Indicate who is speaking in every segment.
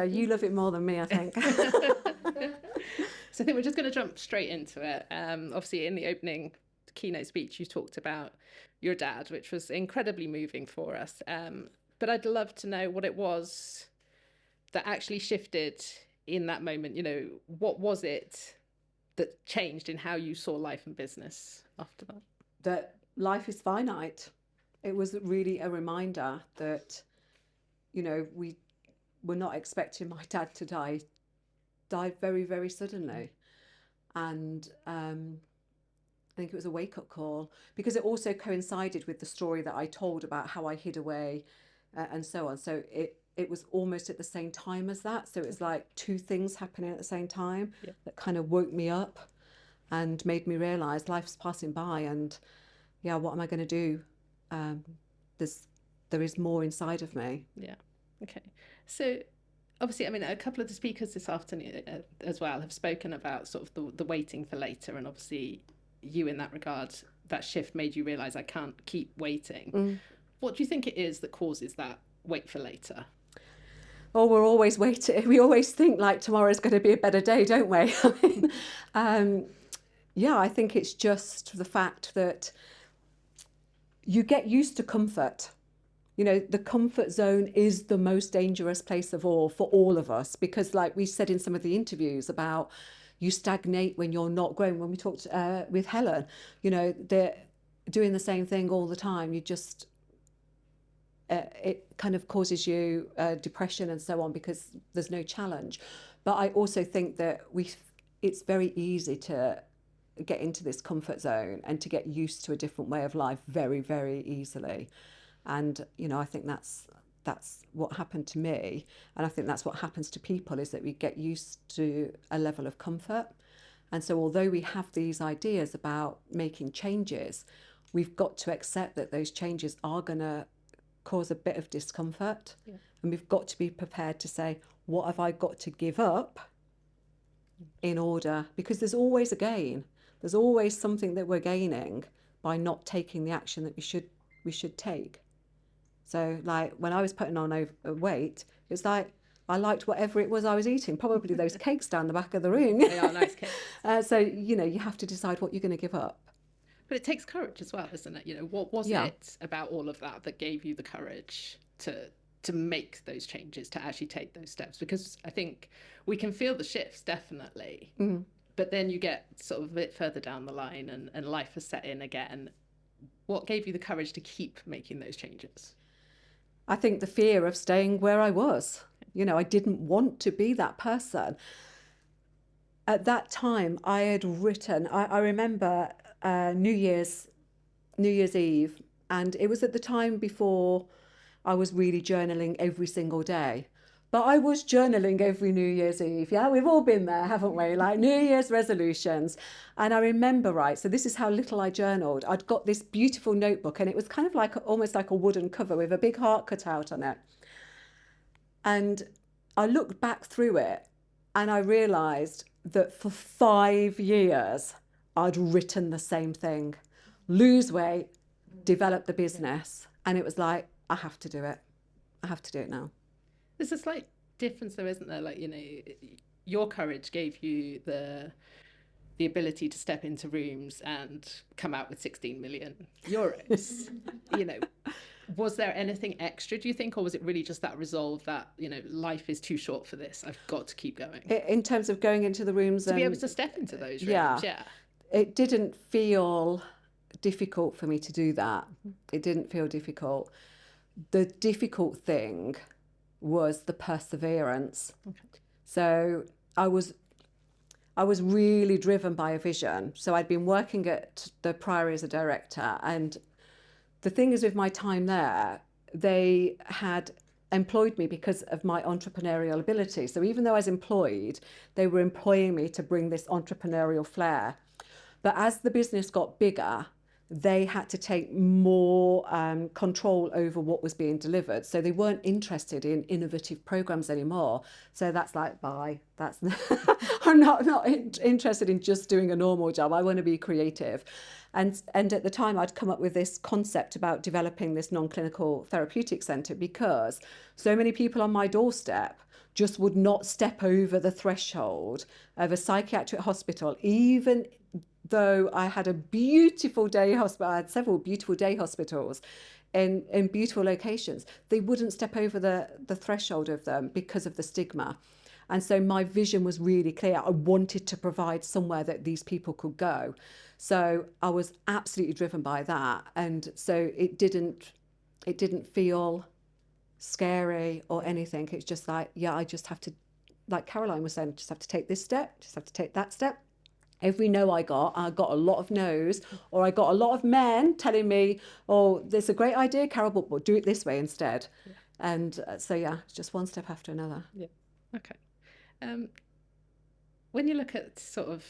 Speaker 1: Yeah, you love it more than me, I think.
Speaker 2: So I think we're just going to jump straight into it. Obviously, in the opening keynote speech, you talked about your dad, which was incredibly moving for us. But I'd love to know what it was that actually shifted in that moment. What was it that changed in how you saw life and business after that?
Speaker 1: That life is finite. It was really a reminder that, we were not expecting my dad to died very, very suddenly. And I think it was a wake-up call, because it also coincided with the story that I told about how I hid away and so on. So it was almost at the same time as that. So it was like two things happening at the same time that kind of woke me up and made me realise life's passing by, and what am I going to do? There is more inside of me.
Speaker 2: Yeah. Okay. So obviously, I mean, a couple of the speakers this afternoon as well have spoken about sort of the waiting for later, and obviously you in that regard, that shift made you realise I can't keep waiting. What do you think it is that causes that wait for later?
Speaker 1: Oh, we're always waiting. We always think like tomorrow's going to be a better day, don't we? I think it's just the fact that you get used to comfort. The comfort zone is the most dangerous place of all for all of us, because like we said in some of the interviews about you stagnate when you're not growing. When we talked with Helen, they're doing the same thing all the time. You just, it kind of causes you depression and so on, because there's no challenge. But I also think that it's very easy to get into this comfort zone and to get used to a different way of life very, very easily. And, I think that's what happened to me. And I think that's what happens to people, is that we get used to a level of comfort. And so although we have these ideas about making changes, we've got to accept that those changes are going to cause a bit of discomfort. Yeah. And we've got to be prepared to say, what have I got to give up in order? Because there's always a gain. There's always something that we're gaining by not taking the action that we should take. So like when I was putting on weight, it's like I liked whatever it was I was eating, probably those cakes down the back of the room.
Speaker 2: They are nice cakes.
Speaker 1: So, you have to decide what you're going to give up.
Speaker 2: But it takes courage as well, isn't it? What was it about all of that gave you the courage to make those changes, to actually take those steps? Because I think we can feel the shifts, definitely. Mm-hmm. But then you get sort of a bit further down the line and life has set in again. What gave you the courage to keep making those changes?
Speaker 1: I think the fear of staying where I was. I didn't want to be that person. At that time, I had written, I remember New Year's Eve, and it was at the time before I was really journaling every single day. But I was journaling every New Year's Eve. Yeah, we've all been there, haven't we? Like New Year's resolutions. And I remember, so this is how little I journaled. I'd got this beautiful notebook, and it was kind of like almost like a wooden cover with a big heart cut out on it. And I looked back through it and I realised that for 5 years, I'd written the same thing. Lose weight, develop the business. And it was like, I have to do it. I have to do it now.
Speaker 2: There's a slight difference though, isn't there? Like, your courage gave you the ability to step into rooms and come out with 16 million euros. Was there anything extra, do you think, or was it really just that resolve that, life is too short for this, I've got to keep going?
Speaker 1: In terms of going into the rooms,
Speaker 2: to be able to step into those rooms, yeah.
Speaker 1: It didn't feel difficult for me to do that. It didn't feel difficult. The difficult thing was the perseverance. Okay. So I was really driven by a vision. So I'd been working at the Priory as a director, and the thing is with my time there, they had employed me because of my entrepreneurial ability. So even though I was employed, they were employing me to bring this entrepreneurial flair. But as the business got bigger, they had to take more control over what was being delivered. So they weren't interested in innovative programs anymore. So that's like, bye. That's I'm not interested in just doing a normal job. I want to be creative. And at the time, I'd come up with this concept about developing this non-clinical therapeutic centre, because so many people on my doorstep just would not step over the threshold of a psychiatric hospital, even though I had a beautiful day hospital. I had several beautiful day hospitals in beautiful locations. They wouldn't step over the threshold of them because of the stigma. And so my vision was really clear. I wanted to provide somewhere that these people could go. So I was absolutely driven by that. And so it didn't feel scary or anything. It's just like, yeah, I just have to, like Caroline was saying, just have to take this step, just have to take that step. Every no I got a lot of no's, or I got a lot of men telling me, oh, this is a great idea, Carol, but we'll do it this way instead. Yeah. And so, yeah, it's just one step after another.
Speaker 2: Yeah. Okay. When you look at sort of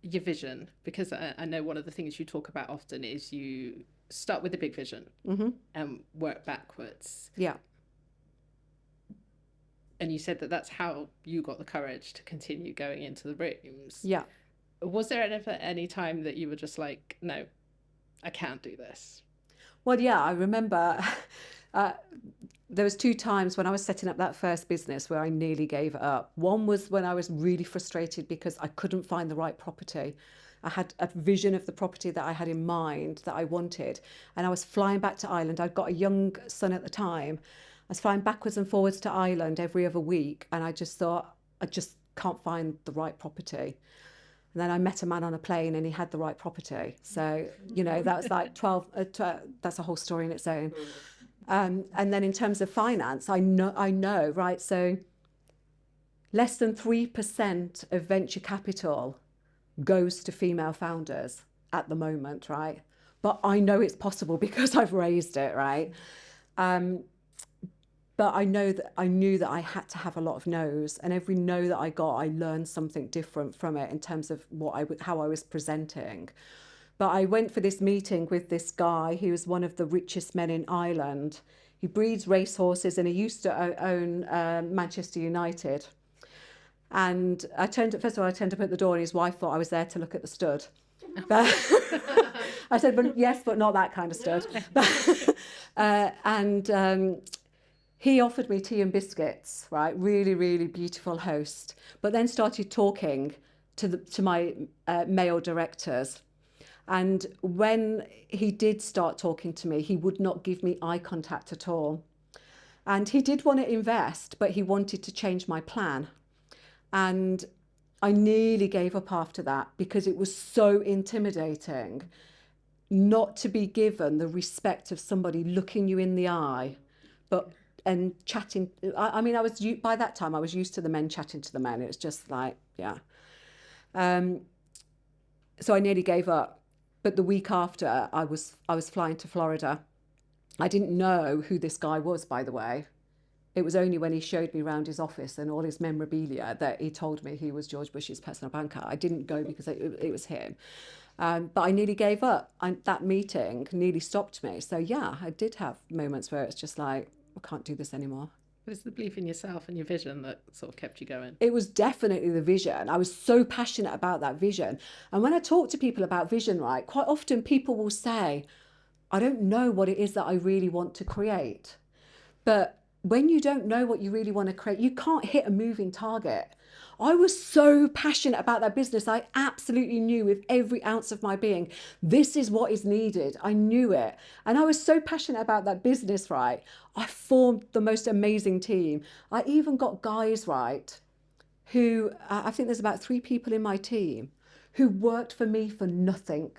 Speaker 2: your vision, because I know one of the things you talk about often is you start with a big vision and work backwards.
Speaker 1: Yeah.
Speaker 2: And you said that that's how you got the courage to continue going into the rooms.
Speaker 1: Yeah.
Speaker 2: Was there ever any time that you were just like, no, I can't do this?
Speaker 1: Well, yeah, I remember there was 2 times when I was setting up that first business where I nearly gave it up. One was when I was really frustrated because I couldn't find the right property. I had a vision of the property that I had in mind that I wanted, and I was flying back to Ireland. I'd got a young son at the time. I was flying backwards and forwards to Ireland every other week, and I just thought, I just can't find the right property. And then I met a man on a plane and he had the right property. So, you know, that was like 12, that's a whole story in its own. And then in terms of finance, I know, right? So less than 3% of venture capital goes to female founders at the moment, right? But I know it's possible because I've raised it, right? But I knew that I had to have a lot of no's, and every no that I got, I learned something different from it in terms of how I was presenting. But I went for this meeting with this guy who was one of the richest men in Ireland. He breeds racehorses and he used to own Manchester United. And I turned up at the door and his wife thought I was there to look at the stud. But I said, but yes, but not that kind of stud. He offered me tea and biscuits, right? Really, really beautiful host. But then started talking to my male directors. And when he did start talking to me, he would not give me eye contact at all. And he did want to invest, but he wanted to change my plan. And I nearly gave up after that because it was so intimidating not to be given the respect of somebody looking you in the eye, and chatting. I mean, by that time, I was used to the men chatting to the men. It was just like, yeah. So I nearly gave up. But the week after, I was flying to Florida. I didn't know who this guy was, by the way. It was only when he showed me around his office and all his memorabilia that he told me he was George Bush's personal banker. I didn't go because it was him. But I nearly gave up. That meeting nearly stopped me. So yeah, I did have moments where it's just like, I can't do this anymore.
Speaker 2: But it's the belief in yourself and your vision that sort of kept you going.
Speaker 1: It was definitely the vision. I was so passionate about that vision. And when I talk to people about vision, right, quite often people will say, I don't know what it is that I really want to create. But when you don't know what you really want to create, you can't hit a moving target. I was so passionate about that business. I absolutely knew with every ounce of my being, this is what is needed. I knew it. And I was so passionate about that business, right? I formed the most amazing team. I even got guys, right, who, I think there's about 3 people in my team who worked for me for nothing.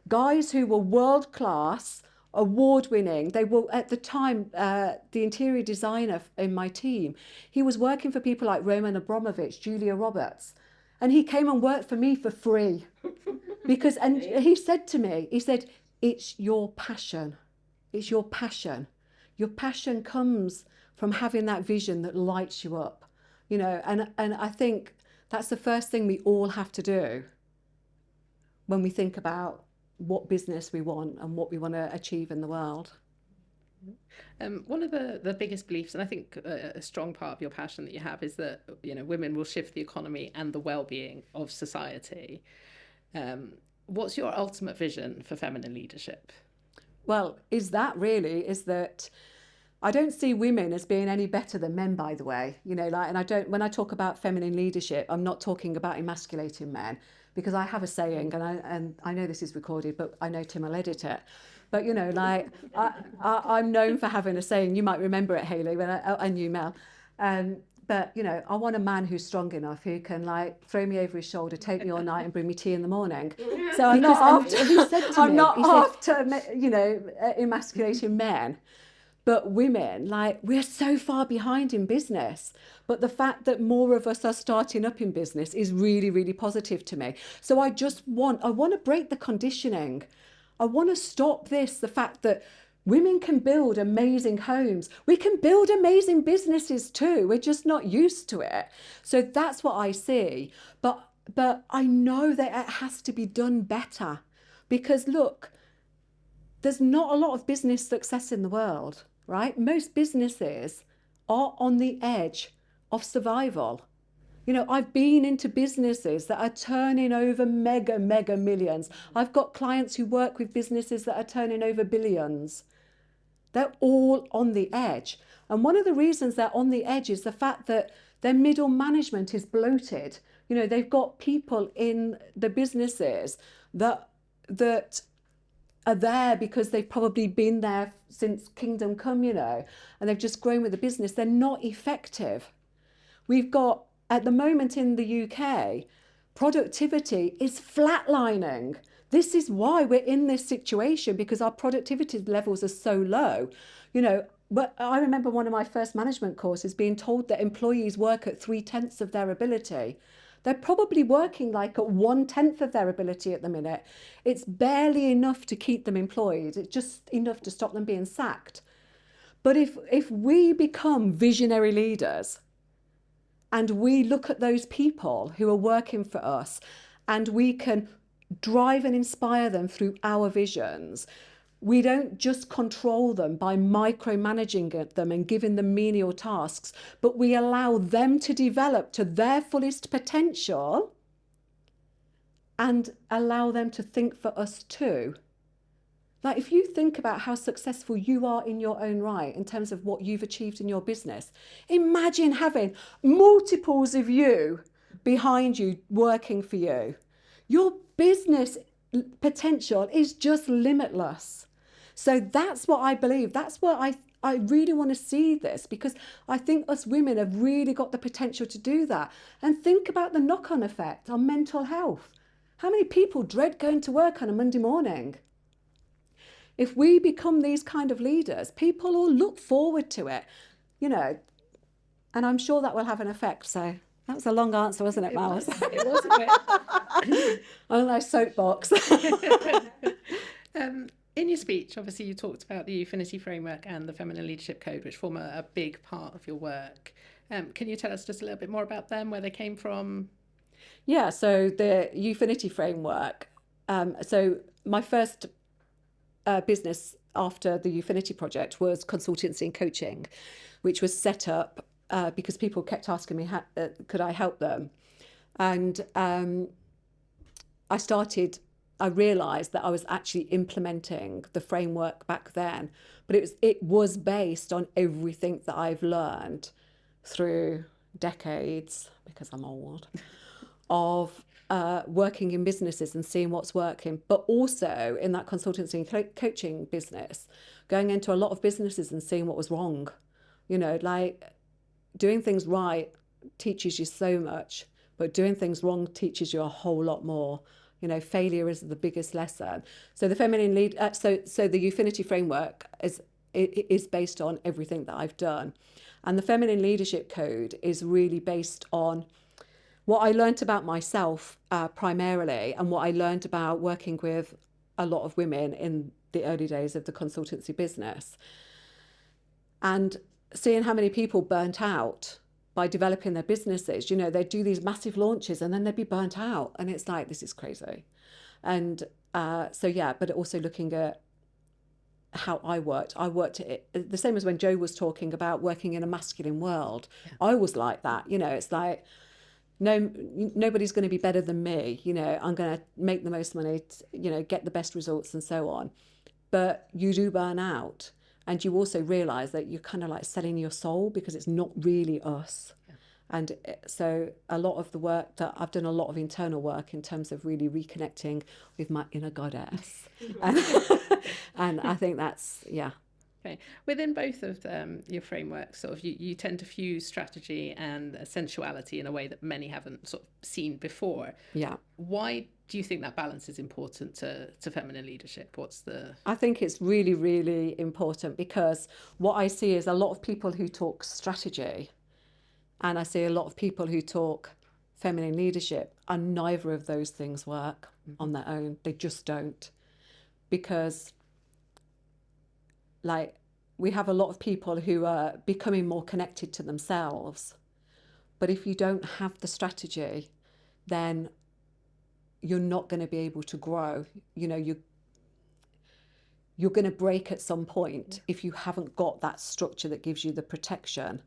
Speaker 1: Guys who were world class, award-winning. They were, at the time, the interior designer in my team. He was working for people like Roman Abramovich, Julia Roberts, and he came and worked for me for free. And he said to me, he said, it's your passion. It's your passion. Your passion comes from having that vision that lights you up, you know, and I think that's the first thing we all have to do when we think about what business we want and what we want to achieve in the world.
Speaker 2: One of the biggest beliefs, and I think a strong part of your passion that you have, is that, you know, women will shift the economy and the well-being of society. What's your ultimate vision for feminine leadership?
Speaker 1: Well, is that I don't see women as being any better than men, by the way. You know, like, and I don't, when I talk about feminine leadership, I'm not talking about emasculating men, because I have a saying, and I know this is recorded, but I know Tim will edit it. But, you know, like, I'm known for having a saying. You might remember it, Hayley, and you, Mel. But, you know, I want a man who's strong enough, who can, like, throw me over his shoulder, take me all night and bring me tea in the morning. So I'm not after, you know, emasculating men. But women, like, we're so far behind in business. But the fact that more of us are starting up in business is really, really positive to me. So I want to break the conditioning. I want to stop this, the fact that women can build amazing homes. We can build amazing businesses too. We're just not used to it. So that's what I see. But I know that it has to be done better, because look, there's not a lot of business success in the world, right? Most businesses are on the edge of survival. You know, I've been into businesses that are turning over mega millions. I've got clients who work with businesses that are turning over billions. They're all on the edge. And one of the reasons they're on the edge is the fact that their middle management is bloated. You know, they've got people in the businesses that are there because they've probably been there since Kingdom Come, you know, and they've just grown with the business. They're not effective. We've got, at the moment in the UK, productivity is flatlining. This is why we're in this situation, because our productivity levels are so low. You know, but I remember one of my first management courses being told that employees work at 3/10 of their ability. They're probably working like at 1/10 of their ability at the minute. It's barely enough to keep them employed. It's just enough to stop them being sacked. But if we become visionary leaders, and we look at those people who are working for us, and we can drive and inspire them through our visions, we don't just control them by micromanaging them and giving them menial tasks, but we allow them to develop to their fullest potential and allow them to think for us too. Like, if you think about how successful you are in your own right in terms of what you've achieved in your business, imagine having multiples of you behind you working for you. Your business potential is just limitless. So that's what I believe. That's what I really want to see this, because I think us women have really got the potential to do that. And think about the knock-on effect on mental health. How many people dread going to work on a Monday morning? If we become these kind of leaders, people will look forward to it, you know, and I'm sure that will have an effect. So that was a long answer, wasn't it, Miles?
Speaker 2: It was a bit.
Speaker 1: On a nice soapbox.
Speaker 2: In your speech, obviously, you talked about the Eufinity Framework and the Feminine Leadership Code, which form a big part of your work. Can you tell us just a little bit more about them, where they came from?
Speaker 1: Yeah, so the Eufinity Framework. So my first business after the Eufinity project was consultancy and coaching, which was set up because people kept asking me, could I help them? And I realised that I was actually implementing the framework back then, but it was based on everything that I've learned through decades, because I'm old, of working in businesses and seeing what's working, but also in that consultancy and coaching business, going into a lot of businesses and seeing what was wrong. You know, like, doing things right teaches you so much, but doing things wrong teaches you a whole lot more. You know, failure is the biggest lesson. So the feminine lead, so the Eufinity Framework is based on everything that I've done, and the Feminine Leadership Code is really based on what I learned about myself primarily, and what I learned about working with a lot of women in the early days of the consultancy business, and seeing how many people burnt out by developing their businesses. You know, they'd do these massive launches and then they'd be burnt out, and it's like, this is crazy. And so yeah, but also looking at how I worked it the same as when Joe was talking about working in a masculine world. Yeah. I was like that. You know, it's like, no, nobody's going to be better than me. You know, I'm going to make the most money, you know, get the best results and so on. But you do burn out. And you also realize that you're kind of like selling your soul because it's not really us.
Speaker 2: Yeah.
Speaker 1: And so a lot of the work that I've done, a lot of internal work in terms of really reconnecting with my inner goddess. And I think that's, yeah.
Speaker 2: Okay. Within both of your frameworks, sort of you tend to fuse strategy and sensuality in a way that many haven't sort of seen before.
Speaker 1: Yeah.
Speaker 2: Why do you think that balance is important to feminine leadership?
Speaker 1: I think it's really, really important, because what I see is a lot of people who talk strategy, and I see a lot of people who talk feminine leadership, and neither of those things work on their own. They just don't. Because like we have a lot of people who are becoming more connected to themselves. But if you don't have the strategy, then you're not going to be able to grow. You know, you're going to break at some point if you haven't got that structure that gives you the protection.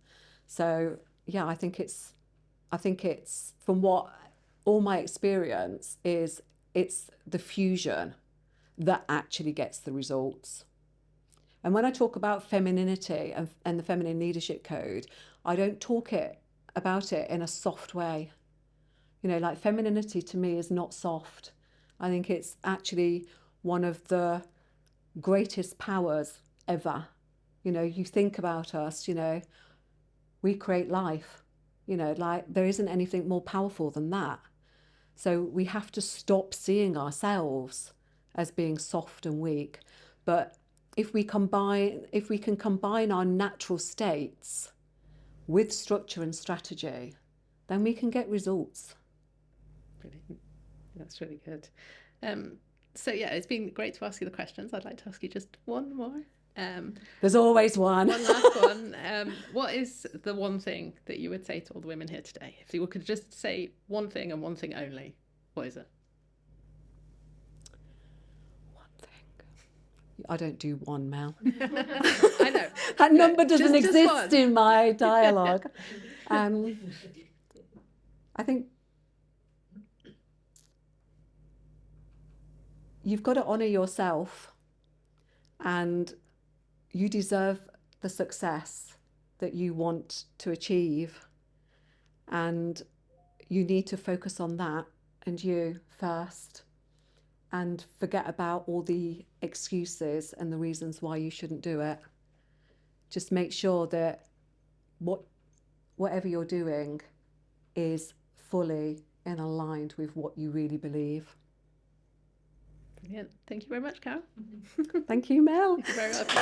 Speaker 1: So yeah, I think it's from what all my experience is, it's the fusion that actually gets the results. And when I talk about femininity and the feminine leadership code, I don't talk about it in a soft way. You know, like femininity to me is not soft. I think it's actually one of the greatest powers ever. You know, you think about us, you know, we create life. You know, like there isn't anything more powerful than that. So we have to stop seeing ourselves as being soft and weak. But if we can combine our natural states with structure and strategy, then we can get results.
Speaker 2: Brilliant. That's really good. So yeah, it's been great to ask you the questions. I'd like to ask you just one more.
Speaker 1: There's always one.
Speaker 2: One last one. What is the one thing that you would say to all the women here today? If you could just say one thing and one thing only, what is it?
Speaker 1: One thing. I don't do one, Mel.
Speaker 2: I know.
Speaker 1: That number doesn't
Speaker 2: just
Speaker 1: exist
Speaker 2: one.
Speaker 1: in my dialogue. I think you've got to honour yourself, and you deserve the success that you want to achieve, and you need to focus on that and you first, and forget about all the excuses and the reasons why you shouldn't do it. Just make sure that whatever you're doing is fully in aligned with what you really believe.
Speaker 2: Brilliant. Thank you very much, Carol.
Speaker 1: Thank you, Mel.
Speaker 2: Thank you very much.